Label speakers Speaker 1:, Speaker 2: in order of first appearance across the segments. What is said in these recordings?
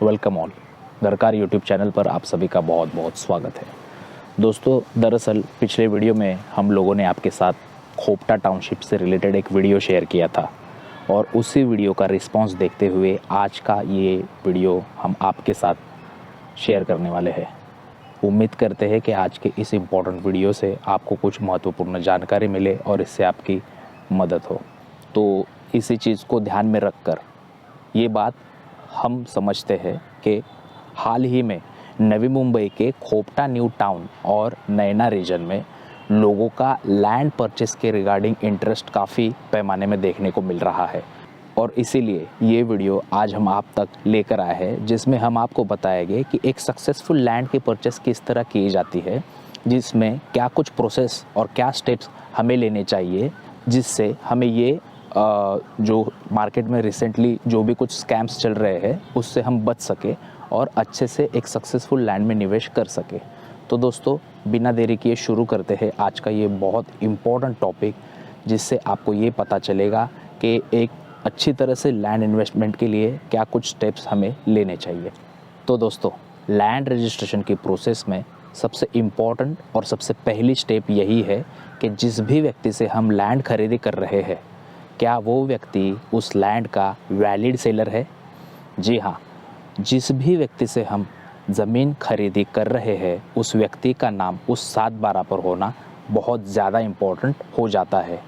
Speaker 1: Welcome all. दरकार YouTube channel पर आप सभी का बहुत बहुत स्वागत है। दोस्तों, दरअसल पिछले वीडियो में हम लोगों ने आपके साथ खोपटा टाउनशिप से रिलेटेड एक वीडियो शेयर किया था और उसी वीडियो का रिस्पांस देखते हुए आज का ये वीडियो हम आपके साथ शेयर करने वाले हैं। उम्मीद करते हैं कि आज के इस इम्पोर्टेंट वीडियो से आपको कुछ महत्वपूर्ण जानकारी मिले और इससे आपकी मदद हो। तो इसी चीज़ को ध्यान में रखकर ये बात हम समझते हैं कि हाल ही में नवी मुंबई के खोपटा न्यू टाउन और नैना रीजन में लोगों का लैंड परचेस के रिगार्डिंग इंटरेस्ट काफ़ी पैमाने में देखने को मिल रहा है और इसीलिए ये वीडियो आज हम आप तक लेकर आए हैं, जिसमें हम आपको बताएंगे कि एक सक्सेसफुल लैंड की परचेस किस तरह की जाती है, जिसमें क्या कुछ प्रोसेस और क्या स्टेप्स हमें लेने चाहिए, जिससे हमें ये जो मार्केट में रिसेंटली जो भी कुछ स्कैम्स चल रहे हैं उससे हम बच सके और अच्छे से एक सक्सेसफुल लैंड में निवेश कर सके। तो दोस्तों, बिना देरी किए शुरू करते हैं आज का ये बहुत इम्पोर्टेंट टॉपिक, जिससे आपको ये पता चलेगा कि एक अच्छी तरह से लैंड इन्वेस्टमेंट के लिए क्या कुछ स्टेप्स हमें लेने चाहिए। तो दोस्तों, लैंड रजिस्ट्रेशन की प्रोसेस में सबसे इम्पॉर्टेंट और सबसे पहली स्टेप यही है कि जिस भी व्यक्ति से हम लैंड खरीदी कर रहे हैं, क्या वो व्यक्ति उस लैंड का वैलिड सेलर है। जी हाँ, जिस भी व्यक्ति से हम ज़मीन खरीदी कर रहे हैं उस व्यक्ति का नाम उस 7/12 पर होना बहुत ज़्यादा इम्पोर्टेंट हो जाता है।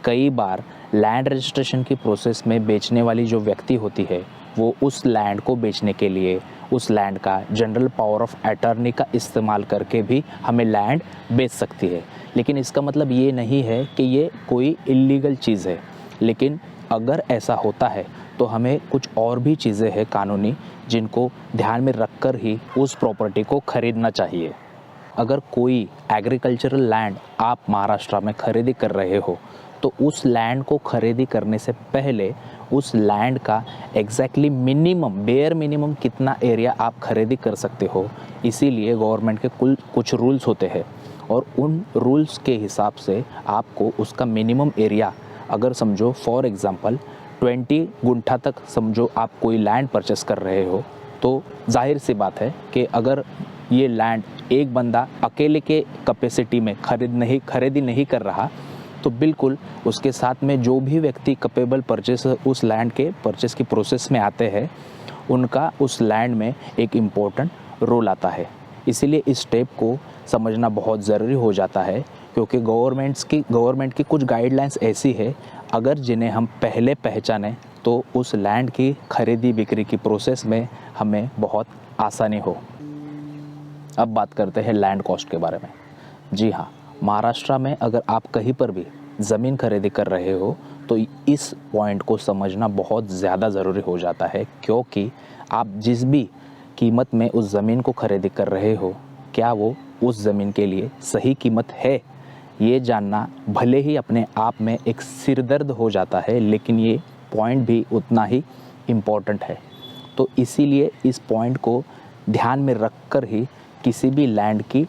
Speaker 1: कई बार लैंड रजिस्ट्रेशन की प्रोसेस में बेचने वाली जो व्यक्ति होती है वो उस लैंड को बेचने के लिए उस लैंड का जनरल पावर ऑफ अटॉर्नी का इस्तेमाल करके भी हमें लैंड बेच सकती है। लेकिन इसका मतलब ये नहीं है कि ये कोई इल्लीगल चीज़ है, लेकिन अगर ऐसा होता है तो हमें कुछ और भी चीज़ें हैं कानूनी, जिनको ध्यान में रखकर ही उस प्रॉपर्टी को खरीदना चाहिए। अगर कोई एग्रीकल्चरल लैंड आप महाराष्ट्र में खरीदी कर रहे हो तो उस लैंड को खरीदी करने से पहले उस लैंड का एग्जैक्टली बेयर मिनिमम कितना एरिया आप खरीदी कर सकते हो, इसीलिए गवर्नमेंट के कुछ रूल्स होते हैं और उन रूल्स के हिसाब से आपको उसका मिनिमम एरिया, अगर समझो फॉर एग्ज़ाम्पल 20 गुंठा तक समझो आप कोई लैंड परचेस कर रहे हो, तो जाहिर सी बात है कि अगर ये लैंड एक बंदा अकेले के कैपेसिटी में खरीदी नहीं कर रहा, तो बिल्कुल उसके साथ में जो भी व्यक्ति कैपेबल परचेस उस लैंड के परचेस की प्रोसेस में आते हैं, उनका उस लैंड में एक इम्पोर्टेंट रोल आता है। इसीलिए इस स्टेप को समझना बहुत ज़रूरी हो जाता है, क्योंकि गवर्नमेंट की कुछ गाइडलाइंस ऐसी है, अगर जिन्हें हम पहले पहचानें तो उस लैंड की खरीदी बिक्री की प्रोसेस में हमें बहुत आसानी हो। अब बात करते हैं लैंड कॉस्ट के बारे में। जी हाँ, महाराष्ट्र में अगर आप कहीं पर भी ज़मीन खरीदी कर रहे हो तो इस पॉइंट को समझना बहुत ज़्यादा ज़रूरी हो जाता है, क्योंकि आप जिस भी कीमत में उस ज़मीन को खरीदी कर रहे हो, क्या वो उस ज़मीन के लिए सही कीमत है, ये जानना भले ही अपने आप में एक सिरदर्द हो जाता है, लेकिन ये पॉइंट भी उतना ही इम्पोर्टेंट है। तो इसीलिए इस पॉइंट को ध्यान में रखकर ही किसी भी लैंड की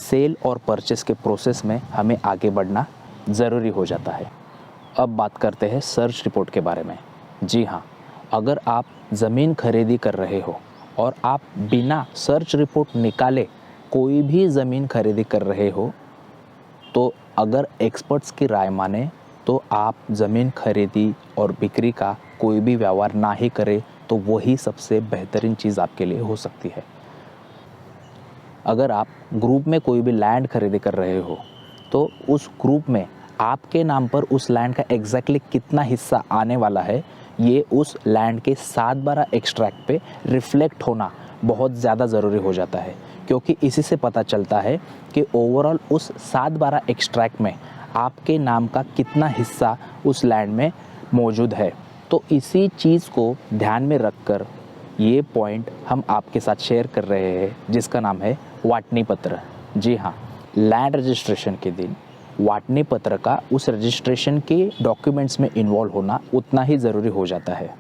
Speaker 1: सेल और परचेस के प्रोसेस में हमें आगे बढ़ना ज़रूरी हो जाता है। अब बात करते हैं सर्च रिपोर्ट के बारे में। जी हाँ, अगर आप ज़मीन खरीदी कर रहे हो और आप बिना सर्च रिपोर्ट निकाले कोई भी ज़मीन खरीदी कर रहे हो, तो अगर एक्सपर्ट्स की राय माने तो आप ज़मीन खरीदी और बिक्री का कोई भी व्यवहार ना ही करें, तो वही सबसे बेहतरीन चीज़ आपके लिए हो सकती है। अगर आप ग्रुप में कोई भी लैंड खरीदी कर रहे हो तो उस ग्रुप में आपके नाम पर उस लैंड का एग्जैक्टली कितना हिस्सा आने वाला है, ये उस लैंड के 7/12 एक्सट्रैक्ट पे रिफ्लेक्ट होना बहुत ज़्यादा ज़रूरी हो जाता है, क्योंकि इसी से पता चलता है कि ओवरऑल उस 7/12 एक्सट्रैक्ट में आपके नाम का कितना हिस्सा उस लैंड में मौजूद है। तो इसी चीज़ को ध्यान में रखकर ये पॉइंट हम आपके साथ शेयर कर रहे हैं, जिसका नाम है वाटनी पत्र। जी हाँ, लैंड रजिस्ट्रेशन के दिन वाटनी पत्र का उस रजिस्ट्रेशन के डॉक्यूमेंट्स में इन्वॉल्व होना उतना ही ज़रूरी हो जाता है।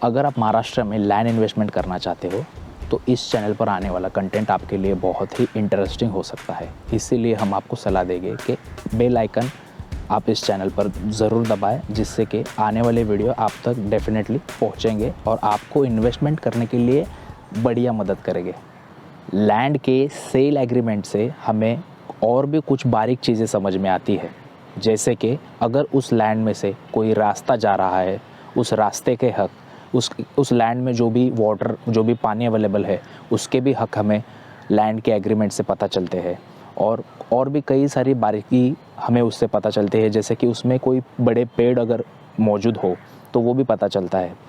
Speaker 1: अगर आप महाराष्ट्र में लैंड इन्वेस्टमेंट करना चाहते हो तो इस चैनल पर आने वाला कंटेंट आपके लिए बहुत ही इंटरेस्टिंग हो सकता है। इसीलिए हम आपको सलाह देंगे कि बेल आइकन आप इस चैनल पर ज़रूर दबाएं, जिससे कि आने वाले वीडियो आप तक डेफिनेटली पहुंचेंगे और आपको इन्वेस्टमेंट करने के लिए बढ़िया मदद करेंगे। लैंड के सेल एग्रीमेंट से हमें और भी कुछ बारीक चीज़ें समझ में आती है, जैसे कि अगर उस लैंड में से कोई रास्ता जा रहा है, उस रास्ते के हक, उस लैंड में जो भी वाटर, जो भी पानी अवेलेबल है, उसके भी हक हमें लैंड के एग्रीमेंट से पता चलते हैं। और भी कई सारी बारीकी हमें उससे पता चलती है, जैसे कि उसमें कोई बड़े पेड़ अगर मौजूद हो तो वो भी पता चलता है।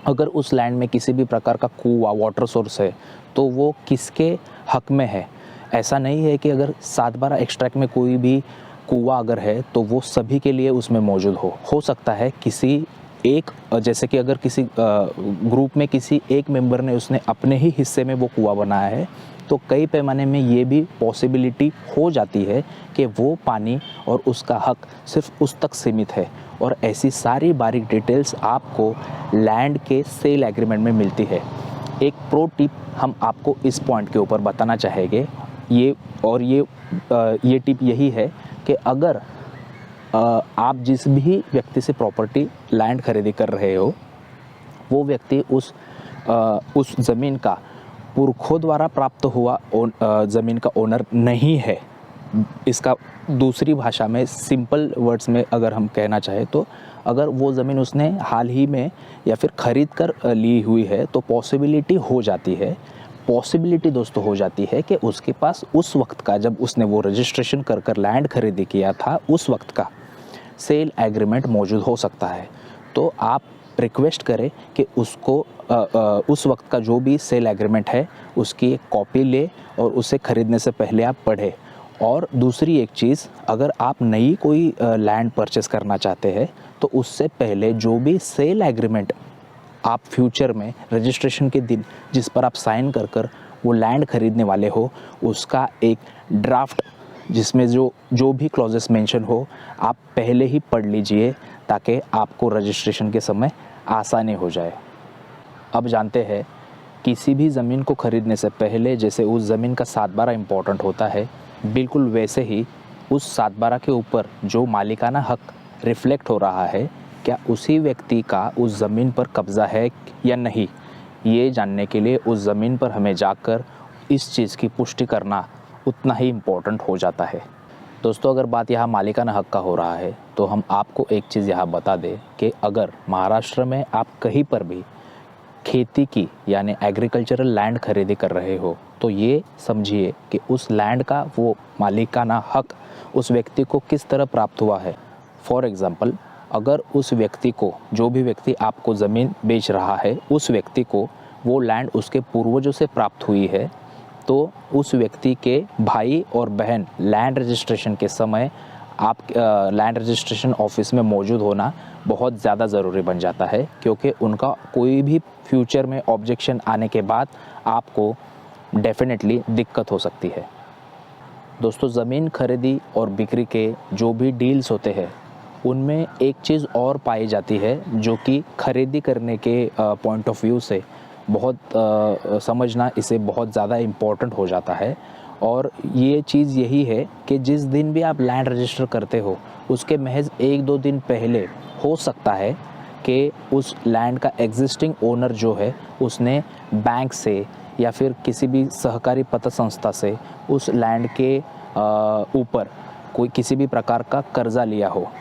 Speaker 1: अगर उस लैंड में किसी भी प्रकार का कुआं, वाटर सोर्स है, तो वो किसके हक में है। ऐसा नहीं है कि अगर 7/12 एक्सट्रैक्ट में कोई भी कुआं अगर है तो वो सभी के लिए उसमें मौजूद हो सकता है किसी एक, जैसे कि अगर किसी ग्रुप में किसी एक मेंबर ने उसने अपने ही हिस्से में वो कुआं बनाया है, तो कई पैमाने में ये भी पॉसिबिलिटी हो जाती है कि वो पानी और उसका हक सिर्फ उस तक सीमित है। और ऐसी सारी बारीक डिटेल्स आपको लैंड के सेल एग्रीमेंट में मिलती है। एक प्रो टिप हम आपको इस पॉइंट के ऊपर बताना चाहेंगे, ये टिप यही है कि अगर आप जिस भी व्यक्ति से प्रॉपर्टी लैंड खरीदी कर रहे हो, वो व्यक्ति उस ज़मीन का पुरखों द्वारा प्राप्त हुआ ज़मीन का ओनर नहीं है। इसका दूसरी भाषा में, सिंपल वर्ड्स में अगर हम कहना चाहें तो, अगर वो ज़मीन उसने हाल ही में या फिर ख़रीद कर ली हुई है, तो पॉसिबिलिटी दोस्तों हो जाती है कि उसके पास उस वक्त का, जब उसने वो रजिस्ट्रेशन कर लैंड खरीदी किया था, उस वक्त का सेल एग्रीमेंट मौजूद हो सकता है। तो आप रिक्वेस्ट करें कि उसको उस वक्त का जो भी सेल एग्रीमेंट है उसकी एक कॉपी ले और उसे ख़रीदने से पहले आप पढ़ें। और दूसरी एक चीज़, अगर आप नई कोई लैंड परचेस करना चाहते हैं, तो उससे पहले जो भी सेल एग्रीमेंट आप फ्यूचर में रजिस्ट्रेशन के दिन जिस पर आप साइन कर वो लैंड खरीदने वाले हो, उसका एक ड्राफ्ट जिसमें जो भी क्लॉजेस मेंशन हो, आप पहले ही पढ़ लीजिए, ताकि आपको रजिस्ट्रेशन के समय आसानी हो जाए। अब जानते हैं, किसी भी ज़मीन को ख़रीदने से पहले जैसे उस ज़मीन का 7/12 इम्पॉर्टेंट होता है, बिल्कुल वैसे ही उस 7/12 के ऊपर जो मालिकाना हक रिफ्लेक्ट हो रहा है, क्या उसी व्यक्ति का उस ज़मीन पर कब्ज़ा है या नहीं, ये जानने के लिए उस ज़मीन पर हमें जाकर इस चीज़ की पुष्टि करना उतना ही इम्पोर्टेंट हो जाता है। दोस्तों, अगर बात यहाँ मालिकाना हक का हो रहा है, तो हम आपको एक चीज़ यहाँ बता दें कि अगर महाराष्ट्र में आप कहीं पर भी खेती की यानी एग्रीकल्चरल लैंड खरीदी कर रहे हो, तो ये समझिए कि उस लैंड का वो मालिकाना हक उस व्यक्ति को किस तरह प्राप्त हुआ है। फॉर एग्ज़ाम्पल, अगर उस व्यक्ति को, जो भी व्यक्ति आपको ज़मीन बेच रहा है, उस व्यक्ति को वो लैंड उसके पूर्वजों से प्राप्त हुई है, तो उस व्यक्ति के भाई और बहन लैंड रजिस्ट्रेशन के समय आप लैंड रजिस्ट्रेशन ऑफिस में मौजूद होना बहुत ज़्यादा ज़रूरी बन जाता है, क्योंकि उनका कोई भी फ्यूचर में ऑब्जेक्शन आने के बाद आपको डेफिनेटली दिक्कत हो सकती है। दोस्तों, ज़मीन खरीदी और बिक्री के जो भी डील्स होते हैं, उनमें एक चीज़ और पाई जाती है जो कि खरीदी करने के पॉइंट ऑफ व्यू से बहुत समझना इसे बहुत ज़्यादा इम्पोर्टेंट हो जाता है। और ये चीज़ यही है कि जिस दिन भी आप लैंड रजिस्टर करते हो, उसके महज 1-2 दिन पहले हो सकता है कि उस लैंड का एग्जिस्टिंग ओनर जो है, उसने बैंक से या फिर किसी भी सहकारी पत्र संस्था से उस लैंड के ऊपर कोई किसी भी प्रकार का कर्जा लिया हो,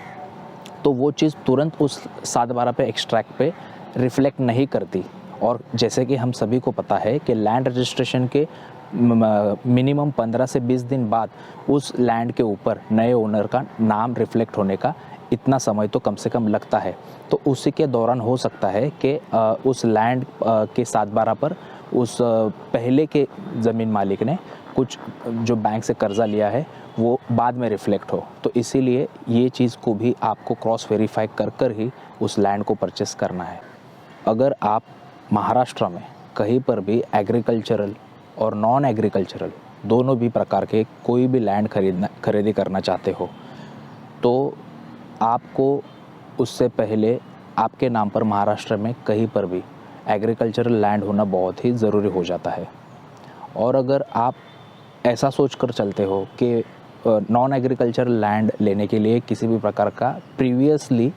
Speaker 1: तो वो चीज़ तुरंत उस 7/12 पे एक्सट्रैक्ट पे रिफ्लेक्ट नहीं करती। और जैसे कि हम सभी को पता है कि लैंड रजिस्ट्रेशन के मिनिमम 15 से 20 दिन बाद उस लैंड के ऊपर नए ओनर का नाम रिफ्लेक्ट होने का इतना समय तो कम से कम लगता है। तो उसी के दौरान हो सकता है कि उस लैंड के 7/12 पर उस पहले के ज़मीन मालिक ने कुछ जो बैंक से कर्ज़ा लिया है वो बाद में रिफ्लेक्ट हो। तो इसीलिए ये चीज़ को भी आपको क्रॉस वेरीफाई कर ही उस लैंड को परचेस करना है। अगर आप महाराष्ट्र में कहीं पर भी एग्रीकल्चरल और नॉन एग्रीकल्चरल दोनों भी प्रकार के कोई भी लैंड खरीदी करना चाहते हो, तो आपको उससे पहले आपके नाम पर महाराष्ट्र में कहीं पर भी एग्रीकल्चरल लैंड होना बहुत ही ज़रूरी हो जाता है। और अगर आप ऐसा सोच कर चलते हो कि नॉन एग्रीकल्चरल लैंड लेने के लिए किसी भी प्रकार का previously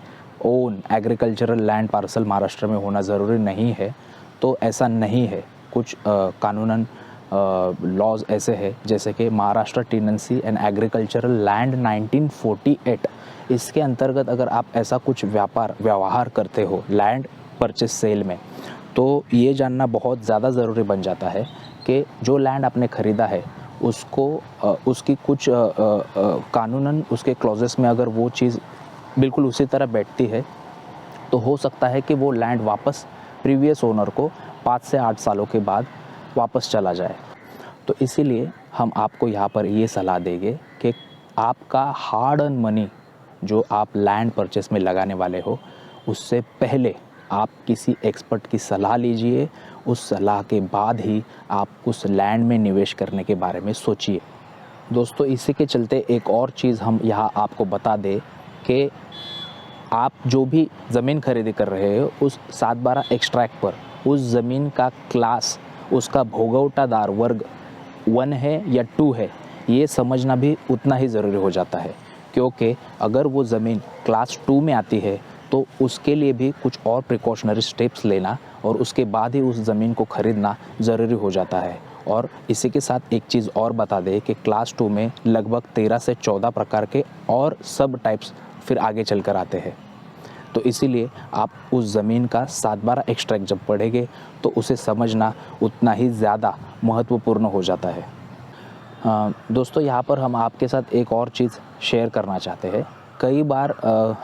Speaker 1: own agricultural land parcel Maharashtra में होना ज़रूरी नहीं है, तो ऐसा नहीं है। कुछ कानूनन लॉज ऐसे हैं, जैसे कि Maharashtra tenancy and agricultural land 1948। इसके अंतर्गत अगर आप ऐसा कुछ व्यवहार करते हो लैंड परचेस सेल में, तो ये जानना बहुत ज़्यादा ज़रूरी बन जाता है कि जो लैंड आपने ख़रीदा है उसको उसकी कुछ कानूनन उसके क्लॉजेस में अगर वो चीज़ बिल्कुल उसी तरह बैठती है तो हो सकता है कि वो लैंड वापस प्रीवियस ओनर को 5 से 8 सालों के बाद वापस चला जाए। तो इसीलिए हम आपको यहाँ पर ये सलाह देंगे कि आपका हार्ड अर्न मनी जो आप लैंड परचेस में लगाने वाले हो, उससे पहले आप किसी एक्सपर्ट की सलाह लीजिए। उस सलाह के बाद ही आप उस लैंड में निवेश करने के बारे में सोचिए। दोस्तों, इसी के चलते एक और चीज़ हम यहाँ आपको बता दें कि आप जो भी ज़मीन खरीदी कर रहे हो उस 7/12 एक्सट्रैक्ट पर उस ज़मीन का क्लास, उसका भोगवटादार वर्ग 1 है या 2 है, ये समझना भी उतना ही ज़रूरी हो जाता है। क्योंकि अगर वो ज़मीन क्लास 2 में आती है तो उसके लिए भी कुछ और प्रिकॉशनरी स्टेप्स लेना और उसके बाद ही उस ज़मीन को ख़रीदना ज़रूरी हो जाता है। और इसी के साथ एक चीज़ और बता दें कि क्लास 2 में लगभग 13 से 14 प्रकार के और सब टाइप्स फिर आगे चलकर आते हैं। तो इसीलिए आप उस ज़मीन का 7/12 एक्सट्रैक्ट जब पढ़ेंगे तो उसे समझना उतना ही ज़्यादा महत्वपूर्ण हो जाता है। दोस्तों, यहाँ पर हम आपके साथ एक और चीज़ शेयर करना चाहते हैं। कई बार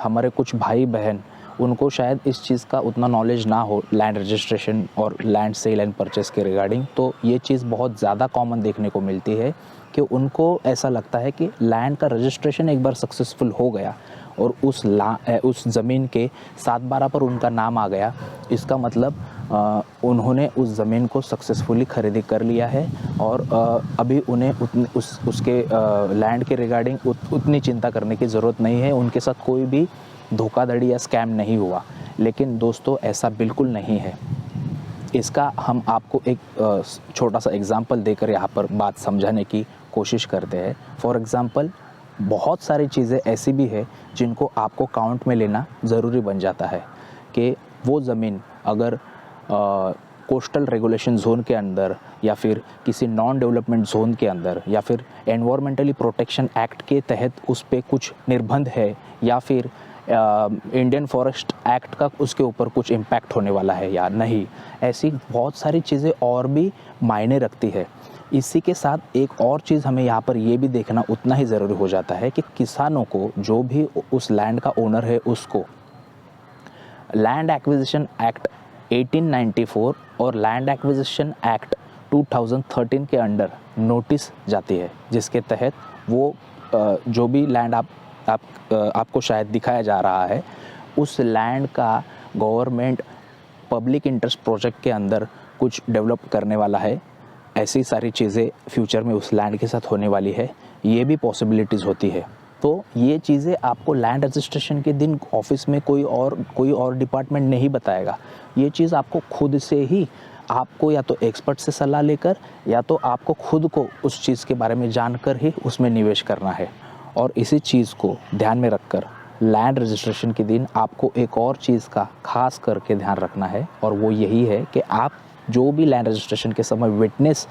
Speaker 1: हमारे कुछ भाई बहन, उनको शायद इस चीज़ का उतना नॉलेज ना हो लैंड रजिस्ट्रेशन और लैंड सेल एंड परचेस के रिगार्डिंग। तो ये चीज़ बहुत ज़्यादा कॉमन देखने को मिलती है कि उनको ऐसा लगता है कि लैंड का रजिस्ट्रेशन एक बार सक्सेसफुल हो गया और उस ज़मीन के 7/12 पर उनका नाम आ गया, इसका मतलब उन्होंने उस ज़मीन को सक्सेसफुली खरीदी कर लिया है और अभी उन्हें उसके लैंड के रिगार्डिंग उतनी चिंता करने की ज़रूरत नहीं है। उनके साथ कोई भी धोखाधड़ी या स्कैम नहीं हुआ। लेकिन दोस्तों, ऐसा बिल्कुल नहीं है। इसका हम आपको एक छोटा सा एग्ज़ाम्पल देकर यहाँ पर बात समझाने की कोशिश करते हैं। फॉर एग्ज़ाम्पल, बहुत सारी चीज़ें ऐसी भी है जिनको आपको काउंट में लेना ज़रूरी बन जाता है कि वो ज़मीन अगर कोस्टल रेगुलेशन जोन के अंदर या फिर किसी नॉन डेवलपमेंट जोन के अंदर या फिर एनवायरमेंटली प्रोटेक्शन एक्ट के तहत उस पर कुछ निर्बंध है या फिर इंडियन फॉरेस्ट एक्ट का उसके ऊपर कुछ इम्पैक्ट होने वाला है या नहीं, ऐसी बहुत सारी चीज़ें और भी मायने रखती है। इसी के साथ एक और चीज़ हमें यहाँ पर ये भी देखना उतना ही ज़रूरी हो जाता है कि किसानों को, जो भी उस लैंड का ओनर है, उसको लैंड एक्विजिशन एक्ट 1894 और लैंड एक्विजिशन एक्ट 2013 के अंडर नोटिस जाती है, जिसके तहत वो जो भी लैंड आपको शायद दिखाया जा रहा है, उस लैंड का गवर्नमेंट पब्लिक इंटरेस्ट प्रोजेक्ट के अंदर कुछ डेवलप करने वाला है। ऐसी सारी चीज़ें फ्यूचर में उस लैंड के साथ होने वाली है, ये भी पॉसिबिलिटीज़ होती है। तो ये चीज़ें आपको लैंड रजिस्ट्रेशन के दिन ऑफिस में कोई और डिपार्टमेंट नहीं बताएगा। ये चीज़ आपको खुद से ही, आपको या तो एक्सपर्ट से सलाह लेकर या तो आपको खुद को उस चीज़ के बारे में जानकर ही उसमें निवेश करना है। और इसी चीज़ को ध्यान में रखकर लैंड रजिस्ट्रेशन के दिन आपको एक और चीज़ का खास करके ध्यान रखना है, और वो यही है कि आप जो भी लैंड रजिस्ट्रेशन के समय विटनेस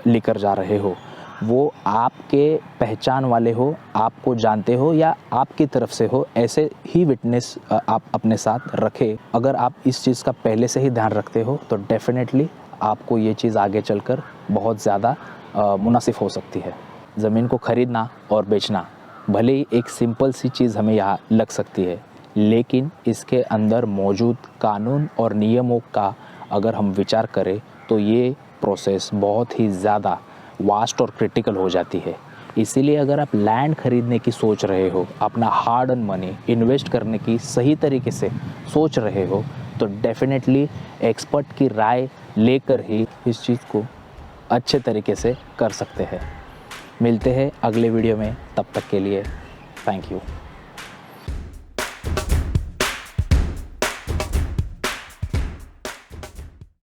Speaker 1: लेकर जा रहे हो, वो आपके पहचान वाले हो, आपको जानते हो या आपकी तरफ से हो, ऐसे ही विटनेस आप अपने साथ रखें। अगर आप इस चीज़ का पहले से ही ध्यान रखते हो तो डेफिनेटली आपको ये चीज़ आगे चलकर बहुत ज़्यादा मुनासिब हो सकती है। ज़मीन को ख़रीदना और बेचना भले ही एक सिंपल सी चीज़ हमें यहाँ लग सकती है, लेकिन इसके अंदर मौजूद कानून और नियमों का अगर हम विचार करें तो ये प्रोसेस बहुत ही ज़्यादा वास्ट और क्रिटिकल हो जाती है। इसीलिए अगर आप लैंड खरीदने की सोच रहे हो, अपना हार्ड अर्न मनी इन्वेस्ट करने की सही तरीके से सोच रहे हो, तो डेफिनेटली एक्सपर्ट की राय लेकर ही इस चीज़ को अच्छे तरीके से कर सकते हैं। मिलते हैं अगले वीडियो में, तब तक के लिए थैंक यू।